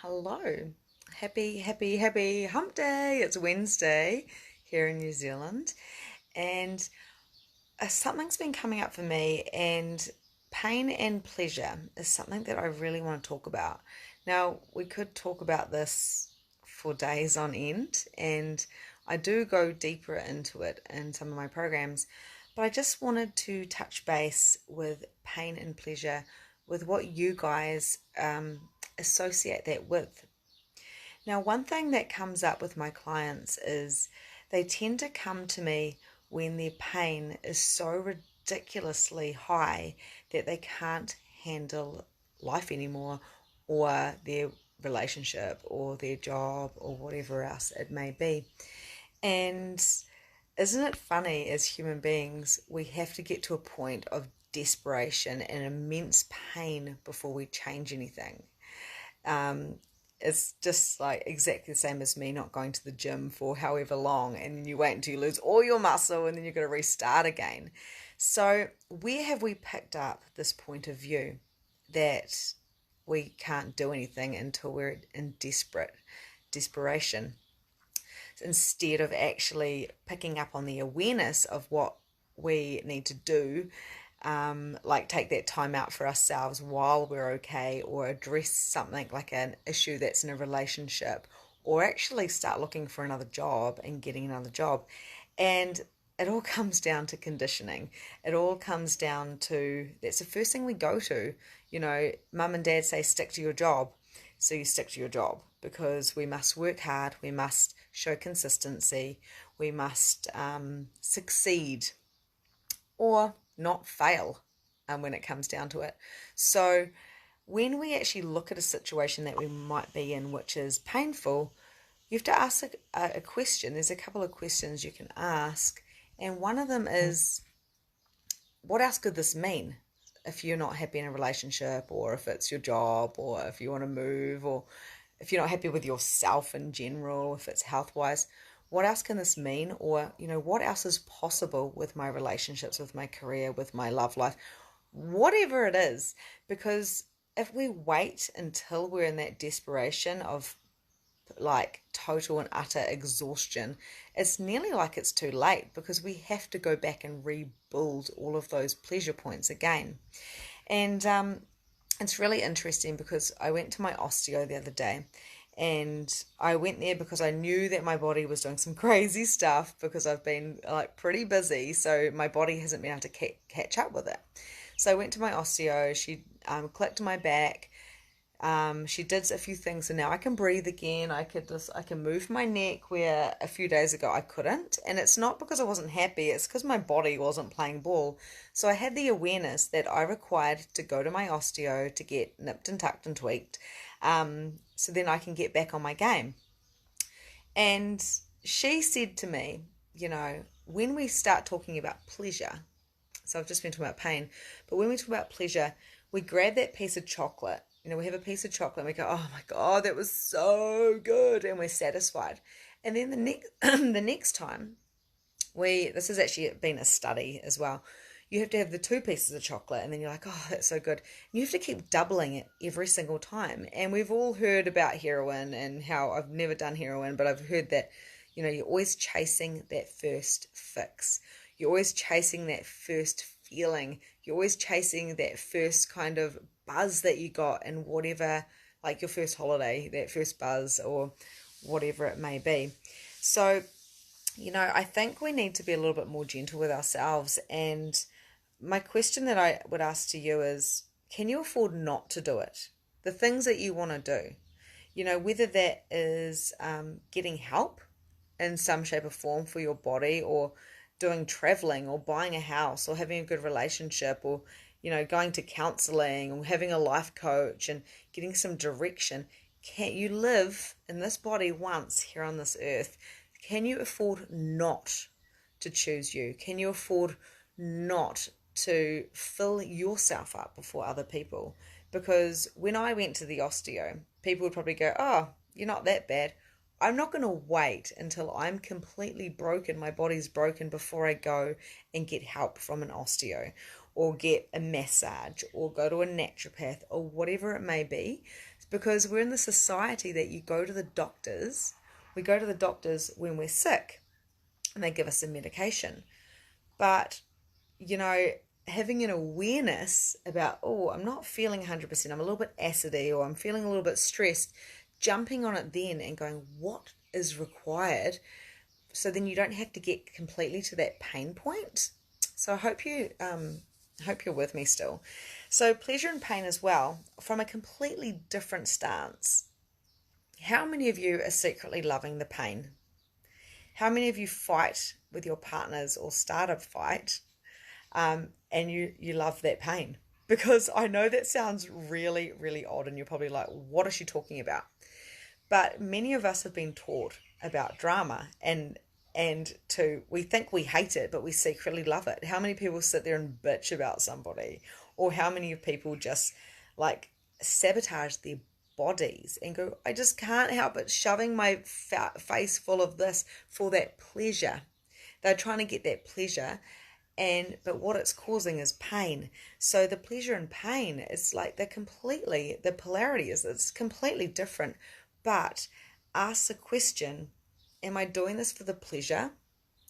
Hello. Happy hump day. It's Wednesday here in New Zealand. And something's been coming up for me, and pain and pleasure is something that I really want to talk about. Now, we could talk about this for days on end, and I do go deeper into it in some of my programs, but I just wanted to touch base with pain and pleasure, with what you guys associate that with. Now, one thing that comes up with my clients is they tend to come to me when their pain is so ridiculously high that they can't handle life anymore, or their relationship, or their job, or whatever else it may be. And isn't it funny, as human beings, we have to get to a point of desperation and immense pain before we change anything? Um, it's just like exactly the same as me not going to the gym for however long, and then you wait until you lose all your muscle, and then you're going to restart again. So where have we picked up this point of view that we can't do anything until we're in desperation, instead of actually picking up on the awareness of what we need to do, like take that time out for ourselves while we're okay, or address something like an issue that's in a relationship, or actually start looking for another job and getting another job. And it all comes down to conditioning. It all comes down to, that's the first thing we go to. Mum and dad say stick to your job, so you stick to your job, because we must work hard, we must show consistency, we must succeed, or not fail, when it comes down to it. So when we actually look at a situation that we might be in which is painful, you have to ask a question. There's a couple of questions you can ask, and one of them is, what else could this mean? If you're not happy in a relationship, or if it's your job, or if you want to move, or if you're not happy with yourself in general, if it's health-wise, what else can this mean? Or, what else is possible with my relationships, with my career, with my love life, whatever it is. Because if we wait until we're in that desperation of like total and utter exhaustion, it's nearly like it's too late, because we have to go back and rebuild all of those pleasure points again. And it's really interesting, because I went to my osteo the other day, and I went there because I knew that my body was doing some crazy stuff, because I've been like pretty busy, so my body hasn't been able to catch up with it. So I went to my osteo. She clicked my back. She did a few things, and now I can breathe again. I can move my neck where a few days ago I couldn't. And it's not because I wasn't happy, it's because my body wasn't playing ball. So I had the awareness that I required to go to my osteo to get nipped and tucked and tweaked, so then I can get back on my game. And she said to me, when we start talking about pleasure, so I've just been talking about pain, but when we talk about pleasure, we grab that piece of chocolate. We have a piece of chocolate and we go, oh my God, that was so good. And we're satisfied. And then the next, the next time, this has actually been a study as well. You have to have the two pieces of chocolate, and then you're like, oh, that's so good. And you have to keep doubling it every single time. And we've all heard about heroin, and how I've never done heroin, but I've heard that, you're always chasing that first fix. You're always chasing that first feeling. You're always chasing that first kind of buzz that you got, and whatever, like your first holiday, that first buzz, or whatever it may be. So, I think we need to be a little bit more gentle with ourselves. And my question that I would ask to you is, can you afford not to do it? The things that you want to do, whether that is getting help in some shape or form for your body, or doing traveling, or buying a house, or having a good relationship, or going to counseling, or having a life coach and getting some direction. Can you live in this body once here on this earth? Can you afford not to choose you? Can you afford not to fill yourself up before other people? Because when I went to the osteo, people would probably go, oh, you're not that bad. I'm not going to wait until I'm completely broken, my body's broken, before I go and get help from an osteo. or get a massage or go to a naturopath or whatever it may be. It's because we're in the society that you go to the doctors. We go to the doctors when we're sick and they give us a medication. But, you know, having an awareness about, oh, I'm not feeling 100%, I'm a little bit acidy, or I'm feeling a little bit stressed, jumping on it then and going, what is required? So then you don't have to get completely to that pain point. So I hope you're with me still. So pleasure and pain as well, from a completely different stance. How many of you are secretly loving the pain? How many of you fight with your partners or start a fight, and you love that pain? Because I know that sounds really, really odd, and you're probably like, what is she talking about? But many of us have been taught about drama, and we think we hate it, but we secretly love it. How many people sit there and bitch about somebody? Or how many people just like sabotage their bodies and go, I just can't help it, shoving my face full of this for that pleasure. They're trying to get that pleasure, but what it's causing is pain. So the pleasure and pain is like the polarity is it's completely different. But ask the question, am I doing this for the pleasure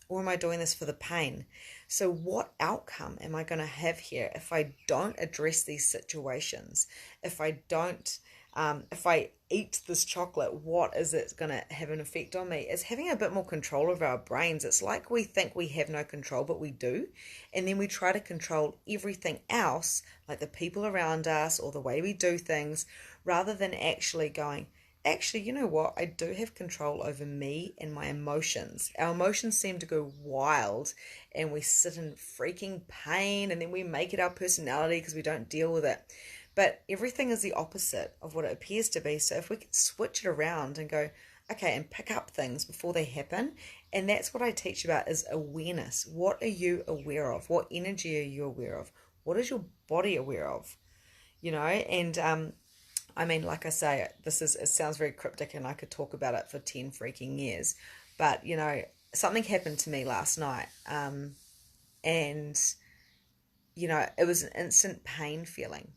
or am I doing this for the pain? So what outcome am I going to have here if I don't address these situations? If I eat this chocolate, what is it going to have an effect on me? It's having a bit more control of our brains. It's like we think we have no control, but we do. And then we try to control everything else, like the people around us or the way we do things, rather than actually going, actually, you know what? I do have control over me and my emotions. Our emotions seem to go wild and we sit in freaking pain, and then we make it our personality because we don't deal with it. But everything is the opposite of what it appears to be. So if we could switch it around and go, okay, and pick up things before they happen. And that's what I teach about is awareness. What are you aware of? What energy are you aware of? What is your body aware of? You know, and I mean, like I say, it sounds very cryptic and I could talk about it for 10 freaking years. But, you know, something happened to me last night. And, you know, it was an instant pain feeling.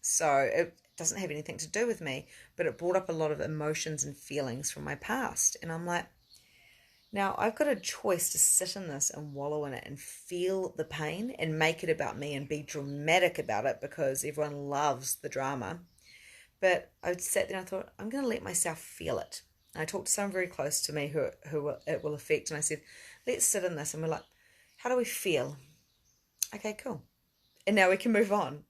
So it doesn't have anything to do with me, but it brought up a lot of emotions and feelings from my past. And I'm like, now I've got a choice to sit in this and wallow in it and feel the pain and make it about me and be dramatic about it because everyone loves the drama. But I sat there and I thought, I'm going to let myself feel it. And I talked to someone very close to me who it will affect. And I said, let's sit in this. And we're like, how do we feel? Okay, cool. And now we can move on.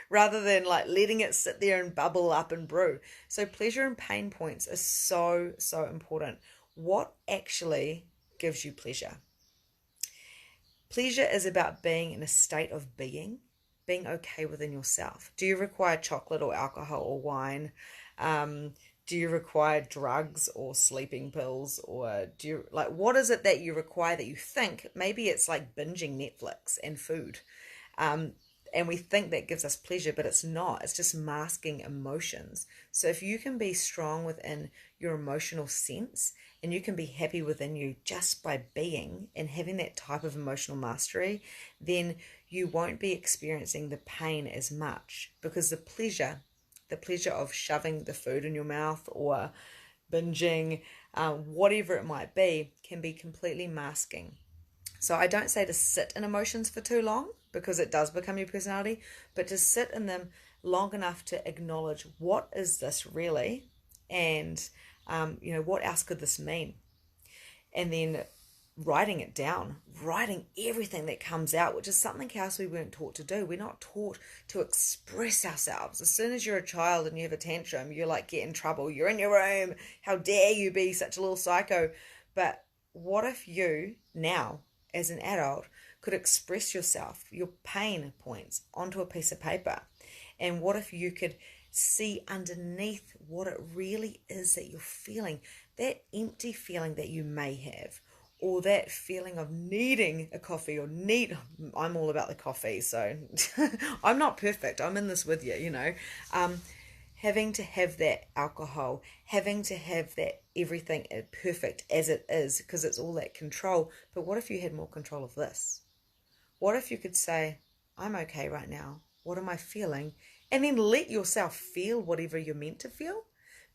Rather than like letting it sit there and bubble up and brew. So pleasure and pain points are so, so important. What actually gives you pleasure? Pleasure is about being in a state of being okay within yourself. Do you require chocolate or alcohol or wine? Do you require drugs or sleeping pills? Or do you what is it that you require that you think? Maybe it's like binging Netflix and food. And we think that gives us pleasure, but it's not. It's just masking emotions. So if you can be strong within your emotional sense and you can be happy within you just by being and having that type of emotional mastery, then you won't be experiencing the pain as much, because the pleasure of shoving the food in your mouth or binging, whatever it might be, can be completely masking. So I don't say to sit in emotions for too long, because it does become your personality, but to sit in them long enough to acknowledge, what is this really? And, you know, what else could this mean? And then writing it down, writing everything that comes out, which is something else we weren't taught to do. We're not taught to express ourselves. As soon as you're a child and you have a tantrum, you're like, get in trouble. You're in your room. How dare you be such a little psycho? But what if you now, as an adult, could express yourself, your pain points, onto a piece of paper? And what if you could see underneath what it really is that you're feeling, that empty feeling that you may have, or that feeling of needing a coffee or I'm all about the coffee, so I'm not perfect, I'm in this with you, you know, having to have that alcohol, having to have that everything perfect as it is, because it's all that control. But what if you had more control of this? What if you could say, I'm okay right now. What am I feeling? And then let yourself feel whatever you're meant to feel.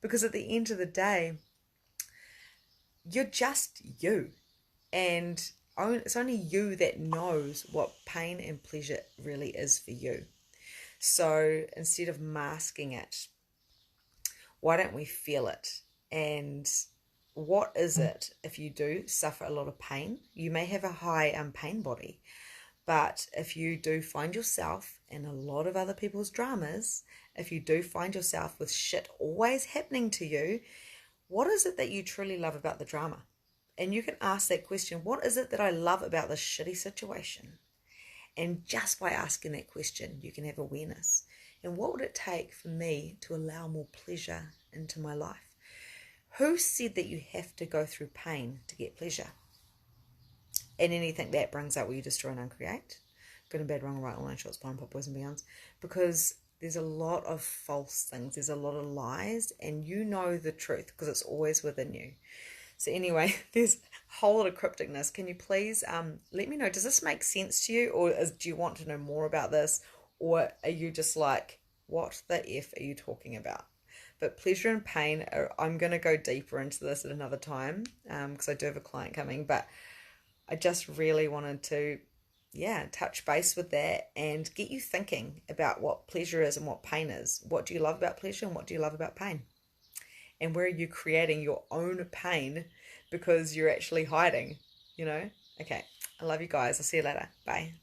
Because at the end of the day, you're just you. And it's only you that knows what pain and pleasure really is for you. So instead of masking it, why don't we feel it? And what is it if you do suffer a lot of pain? You may have a high pain body, but if you do find yourself in a lot of other people's dramas, if you do find yourself with shit always happening to you, what is it that you truly love about the drama? And you can ask that question, what is it that I love about this shitty situation? And just by asking that question, you can have awareness. And what would it take for me to allow more pleasure into my life? Who said that you have to go through pain to get pleasure? And anything that brings up, will you destroy and uncreate? Good and bad, wrong and right, all nine shorts, blind, pop, boys and beyonds. Because there's a lot of false things. There's a lot of lies. And you know the truth because it's always within you. So anyway, there's a whole lot of crypticness. Can you please let me know, does this make sense to you? Or do you want to know more about this? Or are you just like, what the F are you talking about? But pleasure and pain, I'm going to go deeper into this at another time because I do have a client coming. But I just really wanted to, touch base with that and get you thinking about what pleasure is and what pain is. What do you love about pleasure and what do you love about pain? And where are you creating your own pain because you're actually hiding, Okay, I love you guys. I'll see you later. Bye.